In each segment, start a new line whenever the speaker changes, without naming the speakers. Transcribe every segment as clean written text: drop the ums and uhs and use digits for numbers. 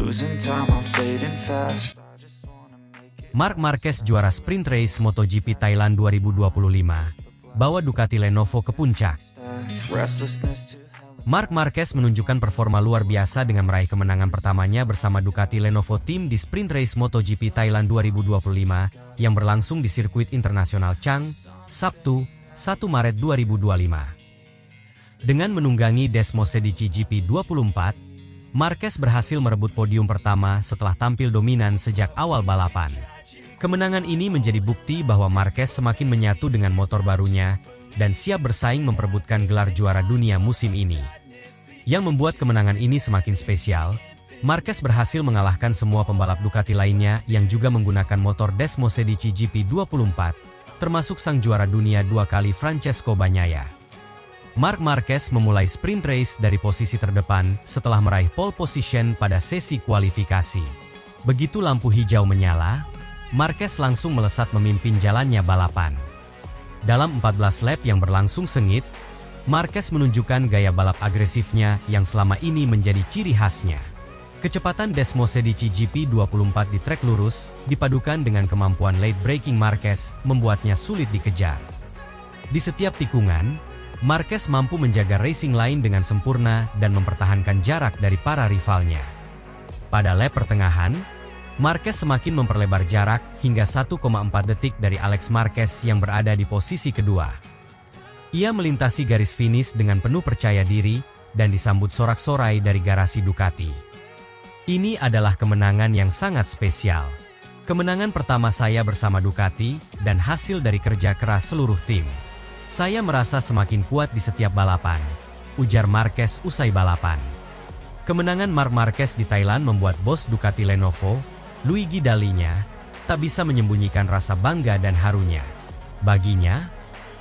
Losing time, I'm fading fast.
Marc Marquez juara sprint race MotoGP Thailand 2025, bawa Ducati Lenovo ke puncak. Marc Marquez menunjukkan performa luar biasa dengan meraih kemenangan pertamanya bersama Ducati Lenovo Team di sprint race MotoGP Thailand 2025 yang berlangsung di sirkuit internasional Chang, Sabtu, 1 Maret 2025. Dengan menunggangi Desmosedici GP24, Marquez berhasil merebut podium pertama setelah tampil dominan sejak awal balapan. Kemenangan ini menjadi bukti bahwa Marquez semakin menyatu dengan motor barunya dan siap bersaing memperebutkan gelar juara dunia musim ini. Yang membuat kemenangan ini semakin spesial, Marquez berhasil mengalahkan semua pembalap Ducati lainnya yang juga menggunakan motor Desmosedici GP24, termasuk sang juara dunia 2 kali Francesco Bagnaia. Marc Marquez memulai sprint race dari posisi terdepan setelah meraih pole position pada sesi kualifikasi. Begitu lampu hijau menyala, Marquez langsung melesat memimpin jalannya balapan. Dalam 14 lap yang berlangsung sengit, Marquez menunjukkan gaya balap agresifnya yang selama ini menjadi ciri khasnya. Kecepatan Desmosedici GP24 di trek lurus, dipadukan dengan kemampuan late braking Marquez, membuatnya sulit dikejar. Di setiap tikungan, Marquez mampu menjaga racing line dengan sempurna dan mempertahankan jarak dari para rivalnya. Pada lap pertengahan, Marquez semakin memperlebar jarak hingga 1,4 detik dari Alex Marquez yang berada di posisi kedua. Ia melintasi garis finish dengan penuh percaya diri dan disambut sorak-sorai dari garasi Ducati. Ini adalah kemenangan yang sangat spesial. Kemenangan pertama saya bersama Ducati dan hasil dari kerja keras seluruh tim. Saya merasa semakin kuat di setiap balapan, ujar Marquez usai balapan. Kemenangan Marc Marquez di Thailand membuat bos Ducati Lenovo, Luigi Dalinya, tak bisa menyembunyikan rasa bangga dan harunya. Baginya,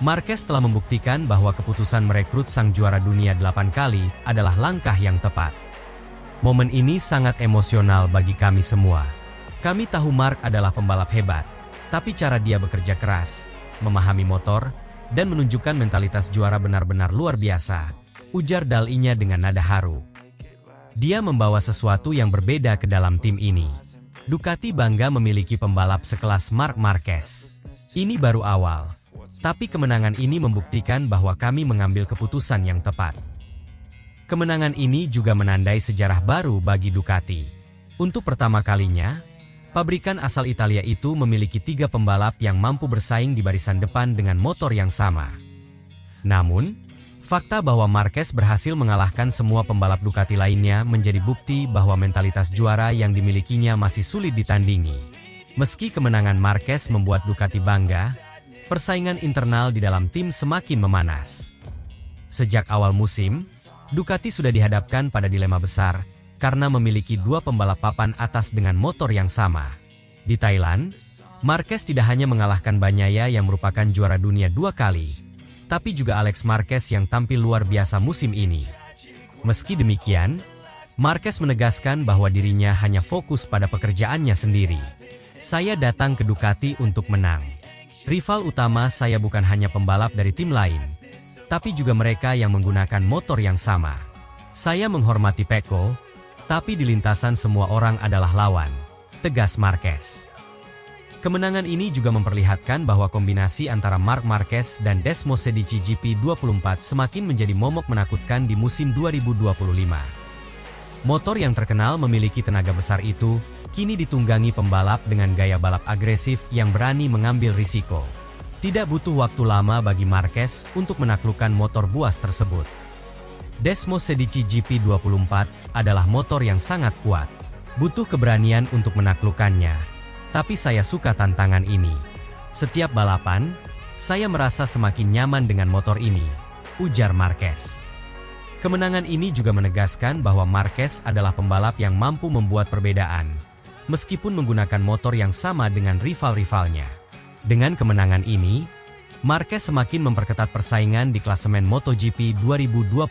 Marquez telah membuktikan bahwa keputusan merekrut sang juara dunia 8 kali adalah langkah yang tepat. Momen ini sangat emosional bagi kami semua. Kami tahu Marc adalah pembalap hebat, tapi cara dia bekerja keras, memahami motor, dan menunjukkan mentalitas juara benar-benar luar biasa, ujar Dalinya dengan nada haru. Dia membawa sesuatu yang berbeda ke dalam tim ini. Ducati bangga memiliki pembalap sekelas Marc Marquez. Ini baru awal, tapi kemenangan ini membuktikan bahwa kami mengambil keputusan yang tepat. Kemenangan ini juga menandai sejarah baru bagi Ducati. Untuk pertama kalinya, pabrikan asal Italia itu memiliki 3 pembalap yang mampu bersaing di barisan depan dengan motor yang sama. Namun, fakta bahwa Marquez berhasil mengalahkan semua pembalap Ducati lainnya menjadi bukti bahwa mentalitas juara yang dimilikinya masih sulit ditandingi. Meski kemenangan Marquez membuat Ducati bangga, persaingan internal di dalam tim semakin memanas. Sejak awal musim, Ducati sudah dihadapkan pada dilema besar karena memiliki 2 pembalap papan atas dengan motor yang sama. Di Thailand, Marquez tidak hanya mengalahkan Bagnaia yang merupakan juara dunia 2 kali, tapi juga Alex Marquez yang tampil luar biasa musim ini. Meski demikian, Marquez menegaskan bahwa dirinya hanya fokus pada pekerjaannya sendiri. Saya datang ke Ducati untuk menang. Rival utama saya bukan hanya pembalap dari tim lain, tapi juga mereka yang menggunakan motor yang sama. Saya menghormati Pecco, tapi di lintasan semua orang adalah lawan, tegas Marquez. Kemenangan ini juga memperlihatkan bahwa kombinasi antara Marc Marquez dan Desmosedici GP24 semakin menjadi momok menakutkan di musim 2025. Motor yang terkenal memiliki tenaga besar itu, kini ditunggangi pembalap dengan gaya balap agresif yang berani mengambil risiko. Tidak butuh waktu lama bagi Marquez untuk menaklukkan motor buas tersebut. Desmosedici GP24 adalah motor yang sangat kuat. Butuh keberanian untuk menaklukkannya. Tapi saya suka tantangan ini. Setiap balapan, saya merasa semakin nyaman dengan motor ini, ujar Marquez. Kemenangan ini juga menegaskan bahwa Marquez adalah pembalap yang mampu membuat perbedaan, meskipun menggunakan motor yang sama dengan rival-rivalnya. Dengan kemenangan ini, Marquez semakin memperketat persaingan di klasemen MotoGP 2025.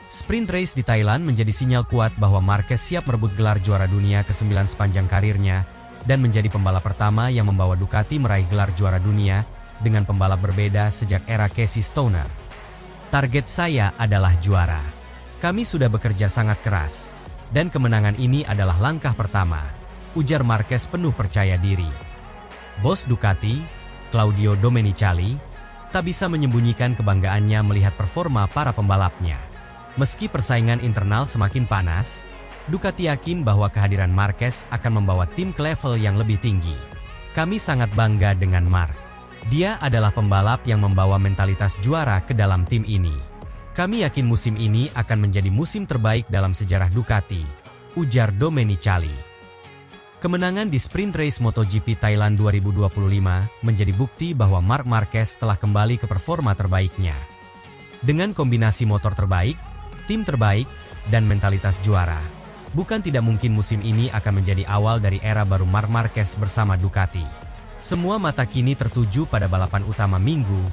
Sprint race di Thailand menjadi sinyal kuat bahwa Marquez siap merebut gelar juara dunia ke-9 sepanjang karirnya, dan menjadi pembalap pertama yang membawa Ducati meraih gelar juara dunia dengan pembalap berbeda sejak era Casey Stoner. Target saya adalah juara. Kami sudah bekerja sangat keras, Dan kemenangan ini adalah langkah pertama, ujar Marquez penuh percaya diri. Bos Ducati, Claudio Domenicali, tak bisa menyembunyikan kebanggaannya melihat performa para pembalapnya. Meski persaingan internal semakin panas, Ducati yakin bahwa kehadiran Marquez akan membawa tim ke level yang lebih tinggi. Kami sangat bangga dengan Mark. Dia adalah pembalap yang membawa mentalitas juara ke dalam tim ini. Kami yakin musim ini akan menjadi musim terbaik dalam sejarah Ducati, ujar Domenicali. Kemenangan di sprint race MotoGP Thailand 2025 menjadi bukti bahwa Marc Marquez telah kembali ke performa terbaiknya. Dengan kombinasi motor terbaik, tim terbaik, dan mentalitas juara, bukan tidak mungkin musim ini akan menjadi awal dari era baru Marc Marquez bersama Ducati. Semua mata kini tertuju pada balapan utama Minggu,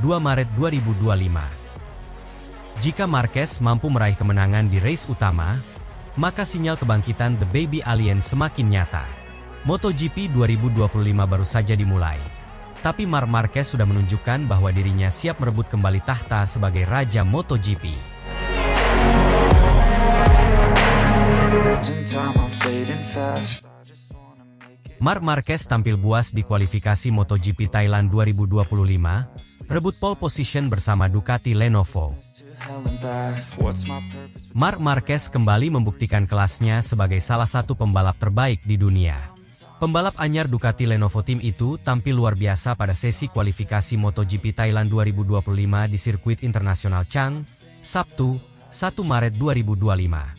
2 Maret 2025. Jika Marquez mampu meraih kemenangan di race utama, maka sinyal kebangkitan The Baby Alien semakin nyata. MotoGP 2025 baru saja dimulai, tapi Marc Marquez sudah menunjukkan bahwa dirinya siap merebut kembali tahta sebagai Raja MotoGP. Marc Marquez tampil buas di kualifikasi MotoGP Thailand 2025, rebut pole position bersama Ducati Lenovo. Marc Marquez kembali membuktikan kelasnya sebagai salah satu pembalap terbaik di dunia. Pembalap anyar Ducati Lenovo Team itu tampil luar biasa pada sesi kualifikasi MotoGP Thailand 2025 di sirkuit internasional Chang, Sabtu, 1 Maret 2025.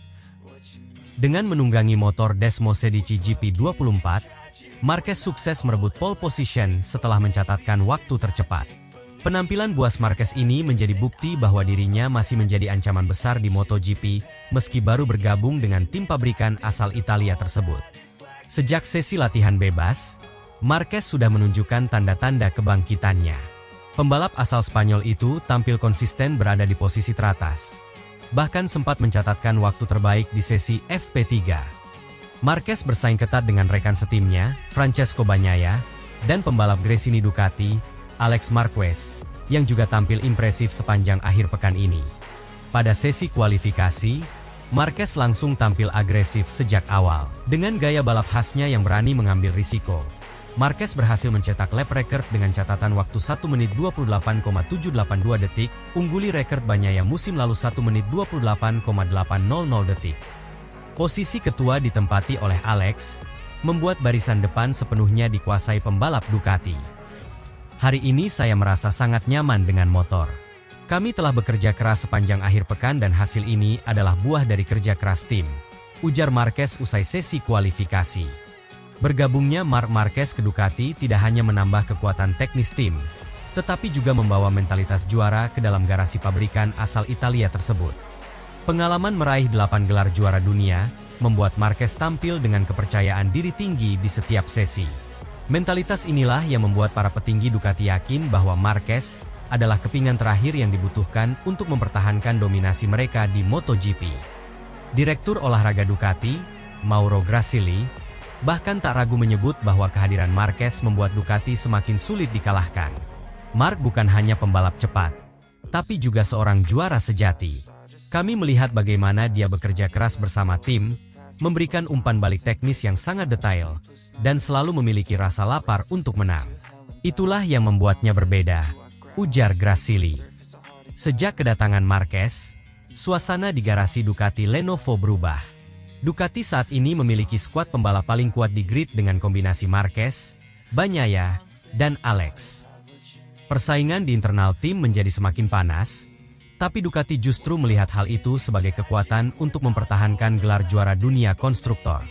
Dengan menunggangi motor Desmo Sedici GP24, Marquez sukses merebut pole position setelah mencatatkan waktu tercepat. Penampilan buas Marquez ini menjadi bukti bahwa dirinya masih menjadi ancaman besar di MotoGP, meski baru bergabung dengan tim pabrikan asal Italia tersebut. Sejak sesi latihan bebas, Marquez sudah menunjukkan tanda-tanda kebangkitannya. Pembalap asal Spanyol itu tampil konsisten berada di posisi teratas. Bahkan sempat mencatatkan waktu terbaik di sesi FP3. Marquez bersaing ketat dengan rekan setimnya, Francesco Bagnaia, dan pembalap Gresini Ducati, Alex Marquez, yang juga tampil impresif sepanjang akhir pekan ini. Pada sesi kualifikasi, Marquez langsung tampil agresif sejak awal. Dengan gaya balap khasnya yang berani mengambil risiko, Marquez berhasil mencetak lap record dengan catatan waktu 1 menit 28,782 detik, ungguli rekor Bagnaia musim lalu 1 menit 28,800 detik. Posisi ketua ditempati oleh Alex, membuat barisan depan sepenuhnya dikuasai pembalap Ducati. Hari ini saya merasa sangat nyaman dengan motor. Kami telah bekerja keras sepanjang akhir pekan dan hasil ini adalah buah dari kerja keras tim, ujar Marquez usai sesi kualifikasi. Bergabungnya Marc Marquez ke Ducati tidak hanya menambah kekuatan teknis tim, tetapi juga membawa mentalitas juara ke dalam garasi pabrikan asal Italia tersebut. Pengalaman meraih 8 gelar juara dunia, membuat Marquez tampil dengan kepercayaan diri tinggi di setiap sesi. Mentalitas inilah yang membuat para petinggi Ducati yakin bahwa Marquez adalah kepingan terakhir yang dibutuhkan untuk mempertahankan dominasi mereka di MotoGP. Direktur olahraga Ducati, Mauro Grasili, bahkan tak ragu menyebut bahwa kehadiran Marquez membuat Ducati semakin sulit dikalahkan. Marc bukan hanya pembalap cepat, tapi juga seorang juara sejati. Kami melihat bagaimana dia bekerja keras bersama tim, memberikan umpan balik teknis yang sangat detail, dan selalu memiliki rasa lapar untuk menang. Itulah yang membuatnya berbeda, ujar Grasili. Sejak kedatangan Marquez, suasana di garasi Ducati Lenovo berubah. Ducati saat ini memiliki skuad pembalap paling kuat di grid dengan kombinasi Marquez, Bagnaia, dan Alex. Persaingan di internal tim menjadi semakin panas, tapi Ducati justru melihat hal itu sebagai kekuatan untuk mempertahankan gelar juara dunia konstruktor.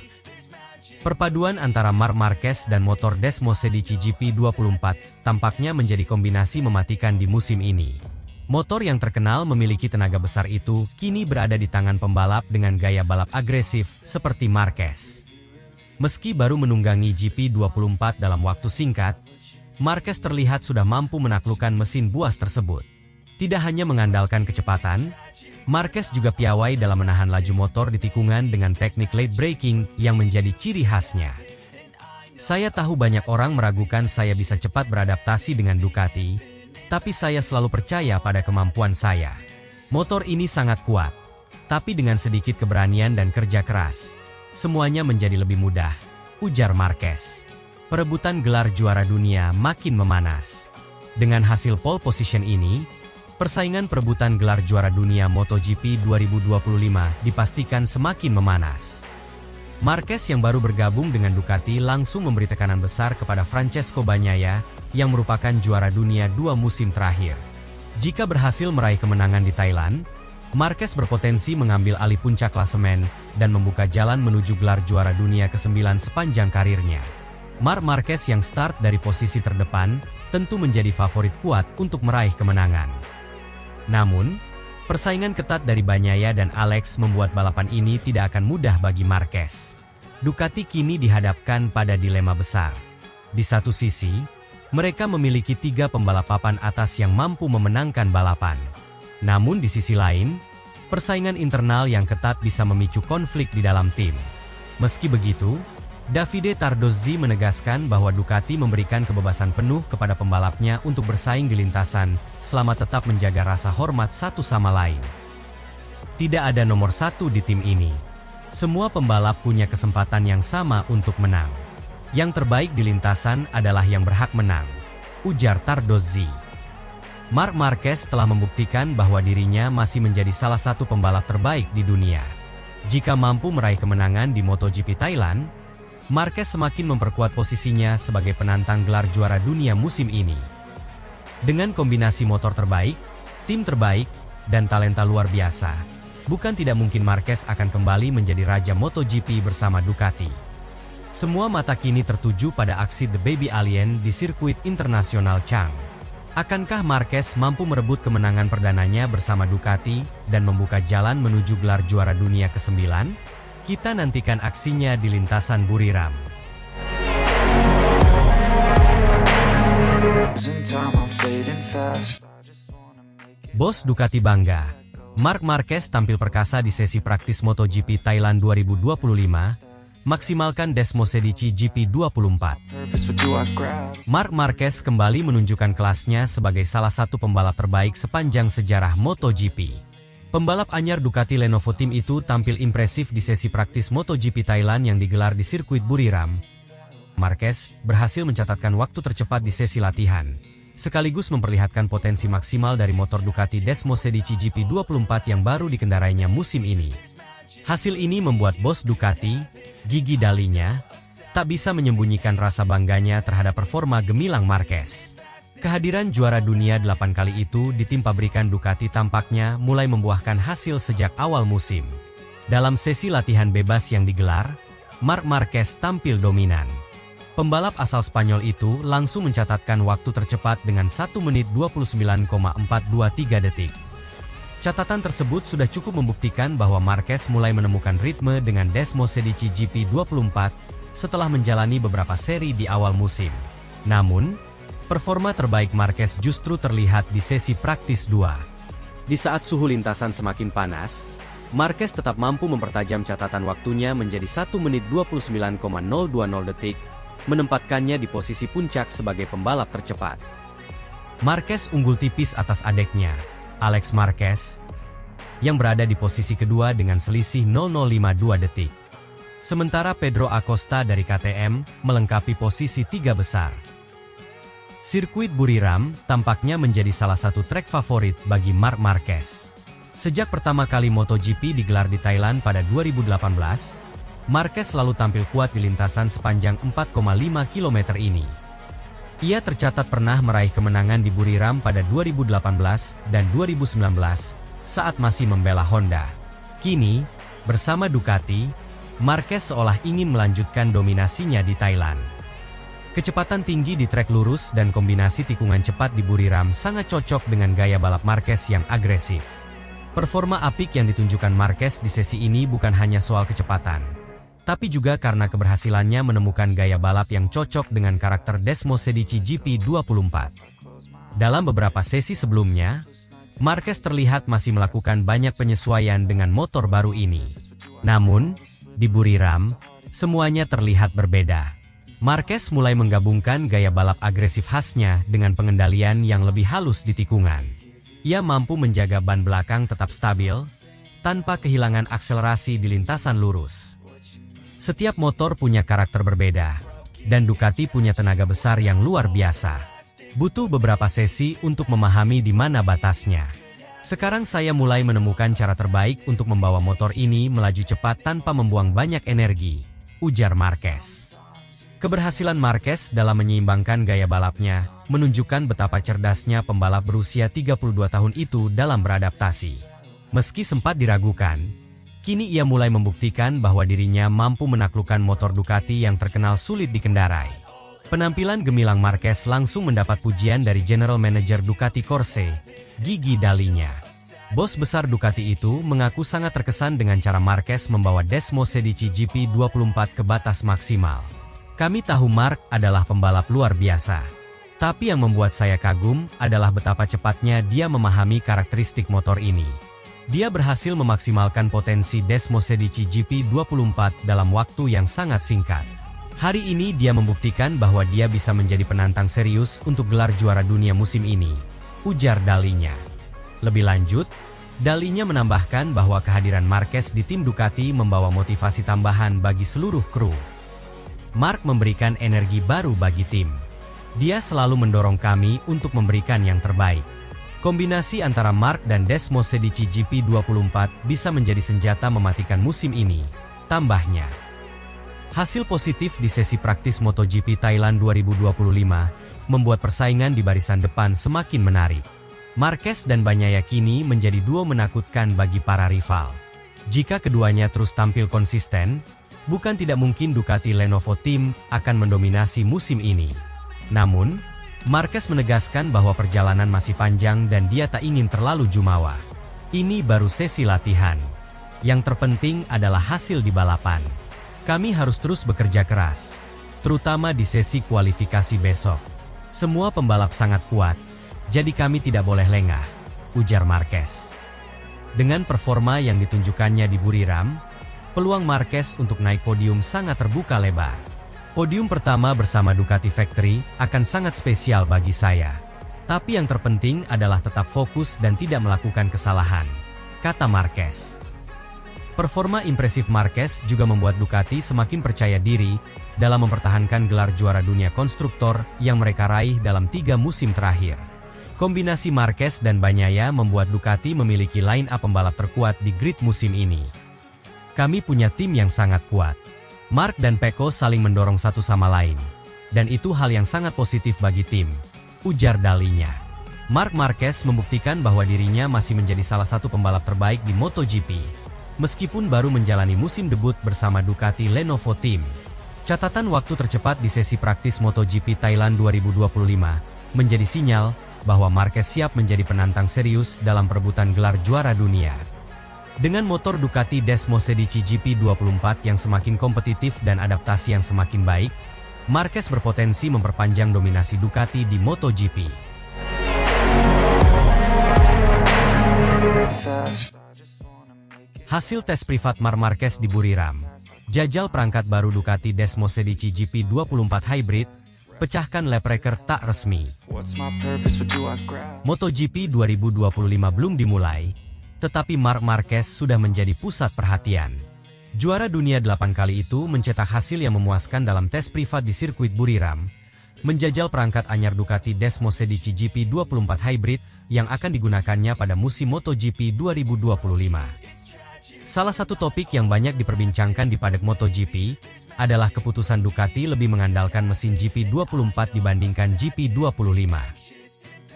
Perpaduan antara Marc Marquez dan motor Desmo Sedici GP24 tampaknya menjadi kombinasi mematikan di musim ini. Motor yang terkenal memiliki tenaga besar itu kini berada di tangan pembalap dengan gaya balap agresif seperti Marquez. Meski baru menunggangi GP24 dalam waktu singkat, Marquez terlihat sudah mampu menaklukkan mesin buas tersebut. Tidak hanya mengandalkan kecepatan, Marquez juga piawai dalam menahan laju motor di tikungan dengan teknik late braking yang menjadi ciri khasnya. Saya tahu banyak orang meragukan saya bisa cepat beradaptasi dengan Ducati, tapi saya selalu percaya pada kemampuan saya. Motor ini sangat kuat. Tapi dengan sedikit keberanian dan kerja keras, semuanya menjadi lebih mudah, ujar Marquez. Perebutan gelar juara dunia makin memanas. Dengan hasil pole position ini, persaingan perebutan gelar juara dunia MotoGP 2025 dipastikan semakin memanas. Marquez yang baru bergabung dengan Ducati langsung memberi tekanan besar kepada Francesco Bagnaia yang merupakan juara dunia 2 musim terakhir. Jika berhasil meraih kemenangan di Thailand, Marquez berpotensi mengambil alih puncak klasemen dan membuka jalan menuju gelar juara dunia ke-9 sepanjang karirnya. Marc Marquez yang start dari posisi terdepan tentu menjadi favorit kuat untuk meraih kemenangan. Namun, persaingan ketat dari Bagnaia dan Alex membuat balapan ini tidak akan mudah bagi Marquez. Ducati kini dihadapkan pada dilema besar. Di satu sisi, mereka memiliki 3 pembalap papan atas yang mampu memenangkan balapan. Namun di sisi lain, persaingan internal yang ketat bisa memicu konflik di dalam tim. Meski begitu, Davide Tardozzi menegaskan bahwa Ducati memberikan kebebasan penuh kepada pembalapnya untuk bersaing di lintasan, selama tetap menjaga rasa hormat satu sama lain. Tidak ada nomor satu di tim ini. Semua pembalap punya kesempatan yang sama untuk menang. Yang terbaik di lintasan adalah yang berhak menang, ujar Tardozzi. Marc Marquez telah membuktikan bahwa dirinya masih menjadi salah satu pembalap terbaik di dunia. Jika mampu meraih kemenangan di MotoGP Thailand, Marquez semakin memperkuat posisinya sebagai penantang gelar juara dunia musim ini. Dengan kombinasi motor terbaik, tim terbaik, dan talenta luar biasa, bukan tidak mungkin Marquez akan kembali menjadi raja MotoGP bersama Ducati. Semua mata kini tertuju pada aksi The Baby Alien di sirkuit internasional Chang. Akankah Marquez mampu merebut kemenangan perdananya bersama Ducati dan membuka jalan menuju gelar juara dunia ke-9? Kita nantikan aksinya di lintasan Buriram. Bos Ducati bangga. Marc Marquez tampil perkasa di sesi praktis MotoGP Thailand 2025. Maksimalkan Desmosedici GP24. Marc Marquez kembali menunjukkan kelasnya sebagai salah satu pembalap terbaik sepanjang sejarah MotoGP. Pembalap anyar Ducati Lenovo Team itu tampil impresif di sesi praktis MotoGP Thailand yang digelar di sirkuit Buriram. Marquez berhasil mencatatkan waktu tercepat di sesi latihan, sekaligus memperlihatkan potensi maksimal dari motor Ducati Desmosedici GP24 yang baru dikendarainya musim ini. Hasil ini membuat bos Ducati, Gigi Dalinya, tak bisa menyembunyikan rasa bangganya terhadap performa gemilang Marquez. Kehadiran juara dunia 8 kali itu di tim pabrikan Ducati tampaknya mulai membuahkan hasil sejak awal musim. Dalam sesi latihan bebas yang digelar, Marc Marquez tampil dominan. Pembalap asal Spanyol itu langsung mencatatkan waktu tercepat dengan 1 menit 29,423 detik. Catatan tersebut sudah cukup membuktikan bahwa Marquez mulai menemukan ritme dengan Desmosedici GP24 setelah menjalani beberapa seri di awal musim. Namun, performa terbaik Marquez justru terlihat di sesi praktis 2. Di saat suhu lintasan semakin panas, Marquez tetap mampu mempertajam catatan waktunya menjadi 1 menit 29,020 detik, menempatkannya di posisi puncak sebagai pembalap tercepat. Marquez unggul tipis atas adeknya, Alex Marquez, yang berada di posisi kedua dengan selisih 0052 detik. Sementara Pedro Acosta dari KTM melengkapi posisi 3 besar. Sirkuit Buriram tampaknya menjadi salah satu trek favorit bagi Marc Marquez. Sejak pertama kali MotoGP digelar di Thailand pada 2018, Marquez selalu tampil kuat di lintasan sepanjang 4,5 km ini. Ia tercatat pernah meraih kemenangan di Buriram pada 2018 dan 2019 saat masih membela Honda. Kini, bersama Ducati, Marquez seolah ingin melanjutkan dominasinya di Thailand. Kecepatan tinggi di trek lurus dan kombinasi tikungan cepat di Buriram sangat cocok dengan gaya balap Marquez yang agresif. Performa apik yang ditunjukkan Marquez di sesi ini bukan hanya soal kecepatan, tapi juga karena keberhasilannya menemukan gaya balap yang cocok dengan karakter Desmosedici GP24. Dalam beberapa sesi sebelumnya, Marquez terlihat masih melakukan banyak penyesuaian dengan motor baru ini. Namun, di Buriram, semuanya terlihat berbeda. Marquez mulai menggabungkan gaya balap agresif khasnya dengan pengendalian yang lebih halus di tikungan. Ia mampu menjaga ban belakang tetap stabil, tanpa kehilangan akselerasi di lintasan lurus. Setiap motor punya karakter berbeda, dan Ducati punya tenaga besar yang luar biasa. Butuh beberapa sesi untuk memahami di mana batasnya. Sekarang saya mulai menemukan cara terbaik untuk membawa motor ini melaju cepat tanpa membuang banyak energi, ujar Marquez. Keberhasilan Marquez dalam menyeimbangkan gaya balapnya menunjukkan betapa cerdasnya pembalap berusia 32 tahun itu dalam beradaptasi. Meski sempat diragukan, kini ia mulai membuktikan bahwa dirinya mampu menaklukkan motor Ducati yang terkenal sulit dikendarai. Penampilan gemilang Marquez langsung mendapat pujian dari General Manager Ducati Corse, Gigi Dalinya. Bos besar Ducati itu mengaku sangat terkesan dengan cara Marquez membawa Desmosedici GP24 ke batas maksimal. Kami tahu Mark adalah pembalap luar biasa. Tapi yang membuat saya kagum adalah betapa cepatnya dia memahami karakteristik motor ini. Dia berhasil memaksimalkan potensi Desmosedici GP24 dalam waktu yang sangat singkat. Hari ini dia membuktikan bahwa dia bisa menjadi penantang serius untuk gelar juara dunia musim ini, ujar Dalinya. Lebih lanjut, Dalinya menambahkan bahwa kehadiran Marquez di tim Ducati membawa motivasi tambahan bagi seluruh kru. Mark memberikan energi baru bagi tim. Dia selalu mendorong kami untuk memberikan yang terbaik. Kombinasi antara Mark dan Desmosedici GP24 bisa menjadi senjata mematikan musim ini, tambahnya. Hasil positif di sesi praktis MotoGP Thailand 2025 membuat persaingan di barisan depan semakin menarik. Marquez dan Bagnaia kini menjadi duo menakutkan bagi para rival. Jika keduanya terus tampil konsisten, bukan tidak mungkin Ducati Lenovo Team akan mendominasi musim ini. Namun, Marquez menegaskan bahwa perjalanan masih panjang dan dia tak ingin terlalu jumawa. Ini baru sesi latihan. Yang terpenting adalah hasil di balapan. Kami harus terus bekerja keras, terutama di sesi kualifikasi besok. Semua pembalap sangat kuat, jadi kami tidak boleh lengah, ujar Marquez. Dengan performa yang ditunjukkannya di Buriram, peluang Marquez untuk naik podium sangat terbuka lebar. Podium pertama bersama Ducati Factory akan sangat spesial bagi saya. Tapi yang terpenting adalah tetap fokus dan tidak melakukan kesalahan, kata Marquez. Performa impresif Marquez juga membuat Ducati semakin percaya diri dalam mempertahankan gelar juara dunia konstruktor yang mereka raih dalam 3 musim terakhir. Kombinasi Marquez dan Bagnaia membuat Ducati memiliki line-up pembalap terkuat di grid musim ini. Kami punya tim yang sangat kuat. Mark dan Pecco saling mendorong satu sama lain. Dan itu hal yang sangat positif bagi tim, ujar Dalinya. Marc Marquez membuktikan bahwa dirinya masih menjadi salah satu pembalap terbaik di MotoGP. Meskipun baru menjalani musim debut bersama Ducati Lenovo Team. Catatan waktu tercepat di sesi praktis MotoGP Thailand 2025 menjadi sinyal bahwa Marquez siap menjadi penantang serius dalam perebutan gelar juara dunia. Dengan motor Ducati Desmosedici GP24 yang semakin kompetitif dan adaptasi yang semakin baik, Marquez berpotensi memperpanjang dominasi Ducati di MotoGP. Hasil tes privat Marc Marquez di Buriram. Jajal perangkat baru Ducati Desmosedici GP24 Hybrid, pecahkan lap record tak resmi. MotoGP 2025 belum dimulai, tetapi Marc Marquez sudah menjadi pusat perhatian. Juara dunia 8 kali itu mencetak hasil yang memuaskan dalam tes privat di sirkuit Buriram, menjajal perangkat anyar Ducati Desmosedici GP24 Hybrid yang akan digunakannya pada musim MotoGP 2025. Salah satu topik yang banyak diperbincangkan di paddock MotoGP adalah keputusan Ducati lebih mengandalkan mesin GP24 dibandingkan GP25.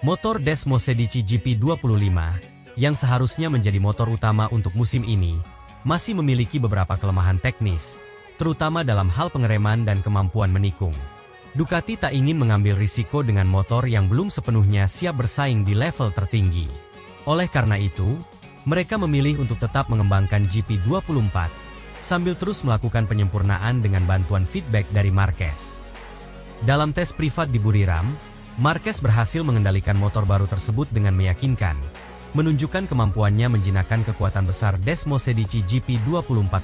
Motor Desmosedici GP25, yang seharusnya menjadi motor utama untuk musim ini, masih memiliki beberapa kelemahan teknis, terutama dalam hal pengereman dan kemampuan menikung. Ducati tak ingin mengambil risiko dengan motor yang belum sepenuhnya siap bersaing di level tertinggi. Oleh karena itu, mereka memilih untuk tetap mengembangkan GP24, sambil terus melakukan penyempurnaan dengan bantuan feedback dari Marquez. Dalam tes privat di Buriram, Marquez berhasil mengendalikan motor baru tersebut dengan meyakinkan, menunjukkan kemampuannya menjinakkan kekuatan besar Desmosedici GP24.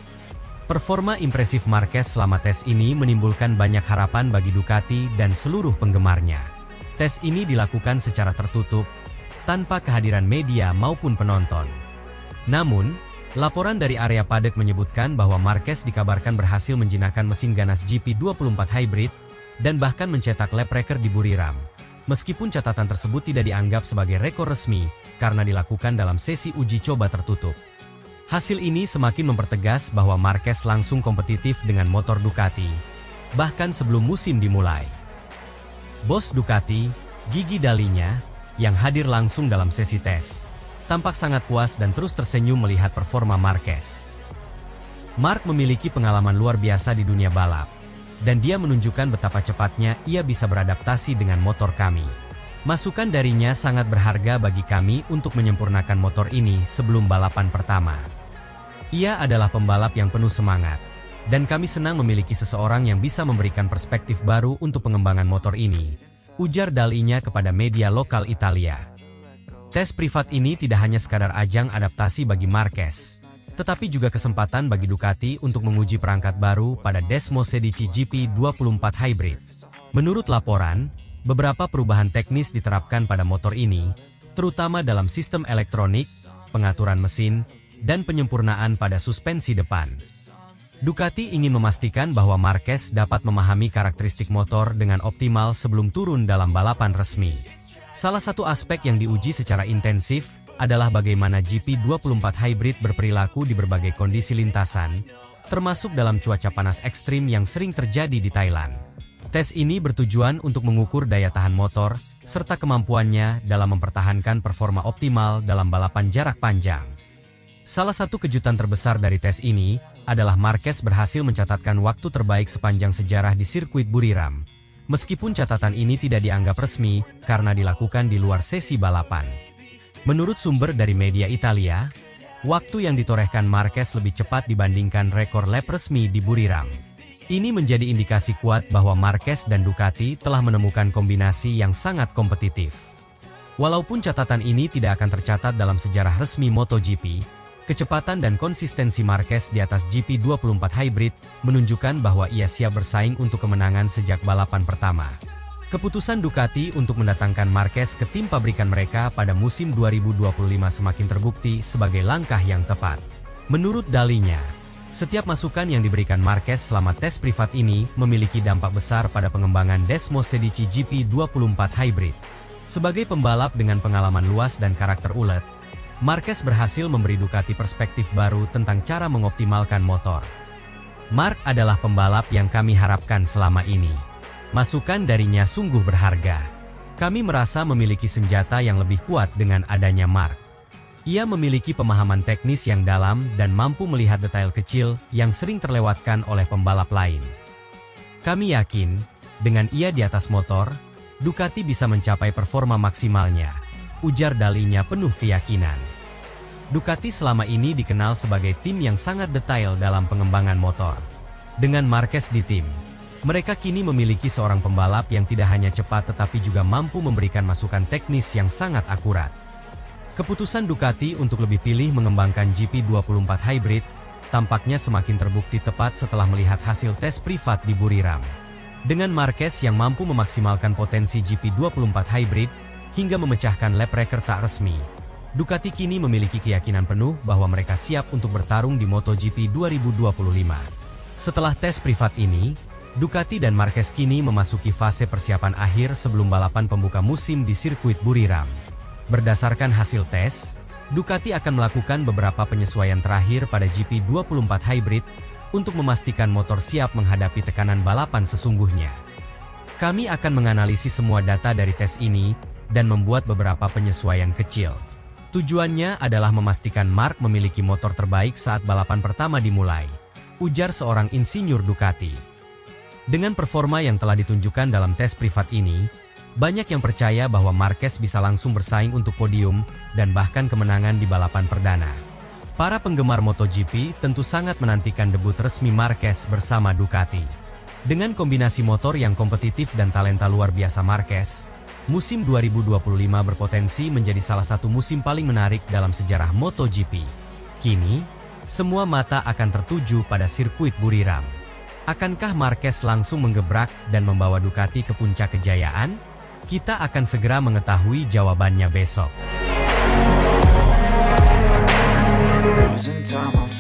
Performa impresif Marquez selama tes ini menimbulkan banyak harapan bagi Ducati dan seluruh penggemarnya. Tes ini dilakukan secara tertutup, tanpa kehadiran media maupun penonton. Namun, Laporan dari area paddock menyebutkan bahwa Marquez dikabarkan berhasil menjinakkan mesin ganas GP24 Hybrid dan bahkan mencetak lap record di Buriram. Meskipun catatan tersebut tidak dianggap sebagai rekor resmi karena dilakukan dalam sesi uji coba tertutup. Hasil ini semakin mempertegas bahwa Marquez langsung kompetitif dengan motor Ducati, bahkan sebelum musim dimulai. Bos Ducati, Gigi Dalinya, yang hadir langsung dalam sesi tes, tampak sangat puas dan terus tersenyum melihat performa Marquez. Mark memiliki pengalaman luar biasa di dunia balap, dan dia menunjukkan betapa cepatnya ia bisa beradaptasi dengan motor kami. Masukan darinya sangat berharga bagi kami untuk menyempurnakan motor ini sebelum balapan pertama. Ia adalah pembalap yang penuh semangat, dan kami senang memiliki seseorang yang bisa memberikan perspektif baru untuk pengembangan motor ini, ujar Dalinya kepada media lokal Italia. Tes privat ini tidak hanya sekadar ajang adaptasi bagi Marquez, tetapi juga kesempatan bagi Ducati untuk menguji perangkat baru pada Desmosedici GP24 Hybrid. Menurut laporan, beberapa perubahan teknis diterapkan pada motor ini, terutama dalam sistem elektronik, pengaturan mesin, dan penyempurnaan pada suspensi depan. Ducati ingin memastikan bahwa Marquez dapat memahami karakteristik motor dengan optimal sebelum turun dalam balapan resmi. Salah satu aspek yang diuji secara intensif adalah bagaimana GP24 Hybrid berperilaku di berbagai kondisi lintasan, termasuk dalam cuaca panas ekstrim yang sering terjadi di Thailand. Tes ini bertujuan untuk mengukur daya tahan motor, serta kemampuannya dalam mempertahankan performa optimal dalam balapan jarak panjang. Salah satu kejutan terbesar dari tes ini adalah Marquez berhasil mencatatkan waktu terbaik sepanjang sejarah di sirkuit Buriram. Meskipun catatan ini tidak dianggap resmi karena dilakukan di luar sesi balapan. Menurut sumber dari media Italia, waktu yang ditorehkan Marquez lebih cepat dibandingkan rekor lap resmi di Buriram. Ini menjadi indikasi kuat bahwa Marquez dan Ducati telah menemukan kombinasi yang sangat kompetitif. Walaupun catatan ini tidak akan tercatat dalam sejarah resmi MotoGP, kecepatan dan konsistensi Marquez di atas GP24 Hybrid menunjukkan bahwa ia siap bersaing untuk kemenangan sejak balapan pertama. Keputusan Ducati untuk mendatangkan Marquez ke tim pabrikan mereka pada musim 2025 semakin terbukti sebagai langkah yang tepat. Menurut Dalinya, setiap masukan yang diberikan Marquez selama tes privat ini memiliki dampak besar pada pengembangan Desmosedici GP24 Hybrid. Sebagai pembalap dengan pengalaman luas dan karakter ulet, Marquez berhasil memberi Ducati perspektif baru tentang cara mengoptimalkan motor. Mark adalah pembalap yang kami harapkan selama ini. Masukan darinya sungguh berharga. Kami merasa memiliki senjata yang lebih kuat dengan adanya Mark. Ia memiliki pemahaman teknis yang dalam dan mampu melihat detail kecil yang sering terlewatkan oleh pembalap lain. Kami yakin, dengan ia di atas motor, Ducati bisa mencapai performa maksimalnya, ujar Dalinya penuh keyakinan. Ducati selama ini dikenal sebagai tim yang sangat detail dalam pengembangan motor. Dengan Marquez di tim, mereka kini memiliki seorang pembalap yang tidak hanya cepat tetapi juga mampu memberikan masukan teknis yang sangat akurat. Keputusan Ducati untuk lebih pilih mengembangkan GP24 Hybrid tampaknya semakin terbukti tepat setelah melihat hasil tes privat di Buriram. Dengan Marquez yang mampu memaksimalkan potensi GP24 Hybrid hingga memecahkan lap record tak resmi, Ducati kini memiliki keyakinan penuh bahwa mereka siap untuk bertarung di MotoGP 2025. Setelah tes privat ini, Ducati dan Marquez kini memasuki fase persiapan akhir sebelum balapan pembuka musim di sirkuit Buriram. Berdasarkan hasil tes, Ducati akan melakukan beberapa penyesuaian terakhir pada GP24 Hybrid untuk memastikan motor siap menghadapi tekanan balapan sesungguhnya. Kami akan menganalisis semua data dari tes ini dan membuat beberapa penyesuaian kecil. Tujuannya adalah memastikan Mark memiliki motor terbaik saat balapan pertama dimulai, ujar seorang insinyur Ducati. Dengan performa yang telah ditunjukkan dalam tes privat ini, banyak yang percaya bahwa Marquez bisa langsung bersaing untuk podium dan bahkan kemenangan di balapan perdana. Para penggemar MotoGP tentu sangat menantikan debut resmi Marquez bersama Ducati. Dengan kombinasi motor yang kompetitif dan talenta luar biasa Marquez, musim 2025 berpotensi menjadi salah satu musim paling menarik dalam sejarah MotoGP. Kini, semua mata akan tertuju pada sirkuit Buriram. Akankah Marquez langsung menggebrak dan membawa Ducati ke puncak kejayaan? Kita akan segera mengetahui jawabannya besok.
losing time, I'm